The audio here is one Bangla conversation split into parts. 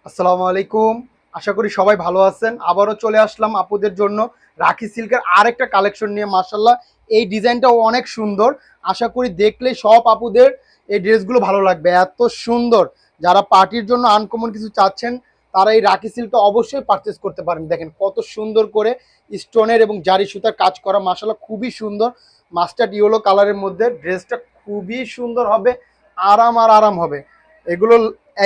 আসসালামু আলাইকুম। আশা করি সবাই ভালো আছেন। আবারও চলে আসলাম আপুদের জন্য রাখি সিল্কের আরেকটা কালেকশন নিয়ে। মাশাআল্লাহ, এই ডিজাইনটাও অনেক সুন্দর। আশা করি দেখলেই সব আপুদের এই ড্রেসগুলো ভালো লাগবে, এত সুন্দর। যারা পার্টির জন্য আনকমন কিছু চাচ্ছেন তারা এই রাখি সিল্কটা অবশ্যই পারচেস করতে পারেন। দেখেন কত সুন্দর করে স্টোনের এবং জারি সুতার কাজ করা, মাশাআল্লাহ খুবই সুন্দর। মাস্টার্ড ইয়েলো কালারের মধ্যে ড্রেসটা খুবই সুন্দর হবে, আরাম হবে। এগুলো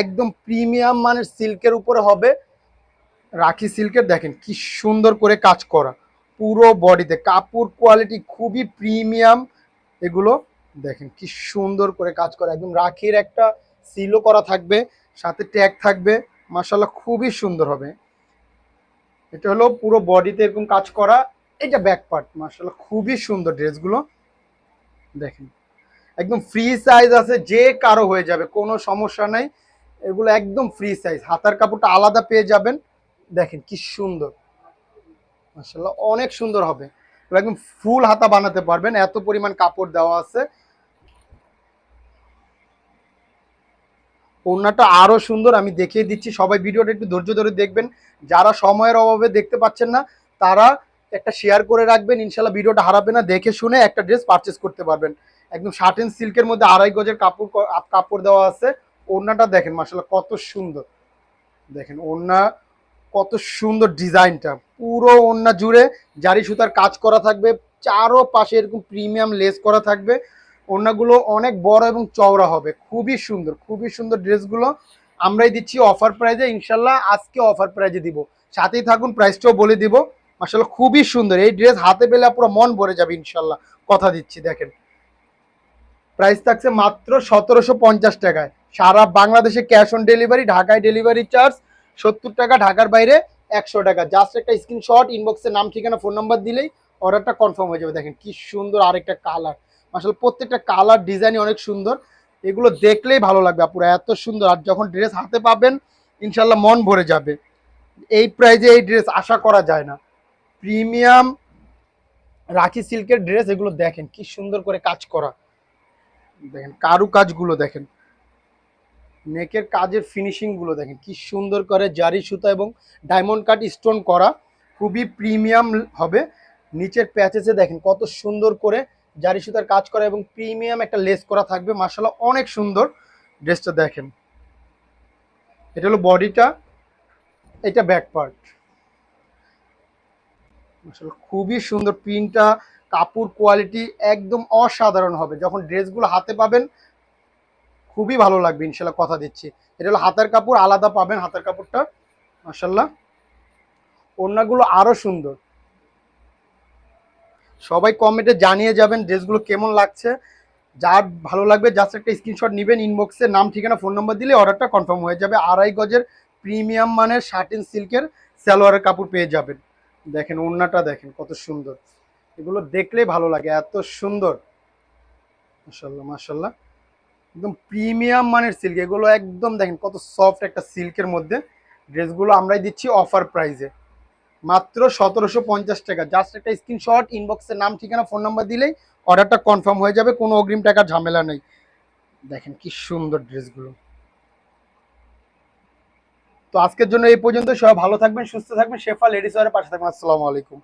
একদম প্রিমিয়াম মানের সিল্কের উপরে হবে। রাখি সিল্কের দেখেন কি সুন্দর করে কাজ করা, পুরো বডিতে কাপড় কোয়ালিটি খুবই প্রিমিয়াম। এগুলো দেখেন কি সুন্দর করে কাজ করা, একদম রাখির একটা সিলও করা থাকবে, সাথে ট্যাগ থাকবে। মাশাআল্লাহ খুবই সুন্দর হবে। এটা হলো পুরো বডিতে এরকম কাজ করা। এটা ব্যাক পার্ট, মাশাআল্লাহ খুবই সুন্দর ড্রেসগুলো। দেখেন একদম ফ্রি সাইজ আছে, যে কারো হয়ে যাবে, কোনো সমস্যা নাই। এগুলো একদম ফ্রি সাইজ, হাতার কাপড়টা আলাদা পেয়ে যাবেন। দেখেন কি সুন্দর, মাশাআল্লাহ অনেক সুন্দর হবে। এগুলো একদম ফুল হাতা বানাতে পারবেন, এত পরিমাণ কাপড় দেওয়া আছে। ওড়নাটা আরো সুন্দর, আমি দেখিয়ে দিচ্ছি। সবাই ভিডিওটা একটু ধৈর্য ধরে দেখবেন। যারা সময়ের অভাবে দেখতে পাচ্ছেন না তারা একটা শেয়ার করে রাখবেন, ইনশাল্লাহ ভিডিওটা হারাবে না, দেখে শুনে একটা ড্রেস পারচেস করতে পারবেন। একদম শার্টেন সিল্কের মধ্যে 2.5 গজের কাপড় কাপড় দেওয়া আছে। ওড়নাটা দেখেন মাশাআল্লাহ কত সুন্দর। দেখেন ওড়না কত সুন্দর, ডিজাইনটা পুরো ওড়না জুড়ে জারি সুতার কাজ করা থাকবে, চারো পাশে এরকম প্রিমিয়াম লেস করা থাকবে। ওড়নাগুলো অনেক বড় এবং চওড়া হবে, খুবই সুন্দর খুবই সুন্দর ড্রেসগুলো। আমরাই দিচ্ছি অফার প্রাইজে, ইনশাল্লাহ আজকে অফার প্রাইজে দিব। সাথেই থাকুন, প্রাইসটাও বলে দিব। মাশাআল্লাহ খুবই সুন্দর, এই ড্রেস হাতে পেলে পুরো মন ভরে যাবে ইনশাল্লাহ, কথা দিচ্ছি। দেখেন প্রাইস থাকছে মাত্র 1750 টাকায়। সারা বাংলাদেশে ক্যাশ অন ডেলিভারি, ঢাকায় ডেলিভারি চার্জ 70 টাকা, ঢাকার বাইরে 100 টাকা। জাস্ট একটা স্ক্রিনশট, ইনবক্সে নাম ঠিকানা ফোন নাম্বার দিলেই অর্ডারটা কনফার্ম হয়ে যাবে। দেখেন কি সুন্দর আরেকটা কালার, আসলে প্রত্যেকটা কালার ডিজাইনই অনেক সুন্দর। এগুলো দেখলেই ভালো লাগবে আপুরা, এত সুন্দর। আর যখন ড্রেস হাতে পাবেন ইনশাল্লাহ মন ভরে যাবে। এই প্রাইজে এই ড্রেস আশা করা যায় না। প্রিমিয়াম রাখি সিল্কের ড্রেস এগুলো, দেখেন কি সুন্দর করে কাজ করা। দেখেন কারু কাজগুলো দেখেন, নেকের কাজের ফিনিশিং গুলো দেখেন কি সুন্দর করে জারি সুতা এবং ডায়মন্ড কাট স্টোন করা, খুবই প্রিমিয়াম হবে। নিচের প্যাচেসে দেখেন কত সুন্দর করে জারি সুতার কাজ করা এবং প্রিমিয়াম একটা লেস করা থাকবে। মাশাআল্লাহ অনেক সুন্দর ড্রেসটা। দেখেন এটা হলো বডিটা, এটা ব্যাক পার্ট। মাশাআল্লাহ খুবই সুন্দর, প্রিন্টটা কাপড় কোয়ালিটি একদম অসাধারণ হবে। যখন ড্রেসগুলো হাতে পাবেন খুবই ভালো লাগবে ইনশাল্লাহ, কথা দিচ্ছি। এটা হলো হাতার কাপড়, আলাদা পাবেন হাতার কাপড়টা। মাশাআল্লাহ ওড়নাগুলো আরো সুন্দর। সবাই কমেন্টে জানিয়ে যাবেন ড্রেসগুলো কেমন লাগছে। যার ভালো লাগবে জাস্ট একটা স্ক্রিনশট নেবেন, ইনবক্সে নাম ঠিকানা ফোন নাম্বার দিলে অর্ডারটা কনফার্ম হয়ে যাবে। 2.5 গজের প্রিমিয়াম মানের শার্টিন সিল্কের সালোয়ারের কাপড় পেয়ে যাবেন। দেখেন ওড়নাটা দেখেন কত সুন্দর, এগুলো দেখলেই ভালো লাগে, এত সুন্দর। মাশাআল্লাহ মাশাআল্লাহ একদম প্রিমিয়াম মানের সিল্ক এগুলো, একদম দেখেন কত সফট একটা সিল্কের মধ্যে। ড্রেসগুলো আমরাই দিচ্ছি অফার প্রাইজে মাত্র 1750 টাকা। জাস্ট একটা স্ক্রিনশট, ইনবক্সের নাম ঠিকানা ফোন নাম্বার দিলেই অর্ডারটা কনফার্ম হয়ে যাবে, কোনো অগ্রিম টাকার ঝামেলা নেই। দেখেন কি সুন্দর ড্রেসগুলো। তো আজকের জন্য এই পর্যন্ত, সবাই ভালো থাকবেন, সুস্থ থাকবেন, শেফা লেডিস ওয়ারের পাশে থাকবেন। আসসালামু আলাইকুম।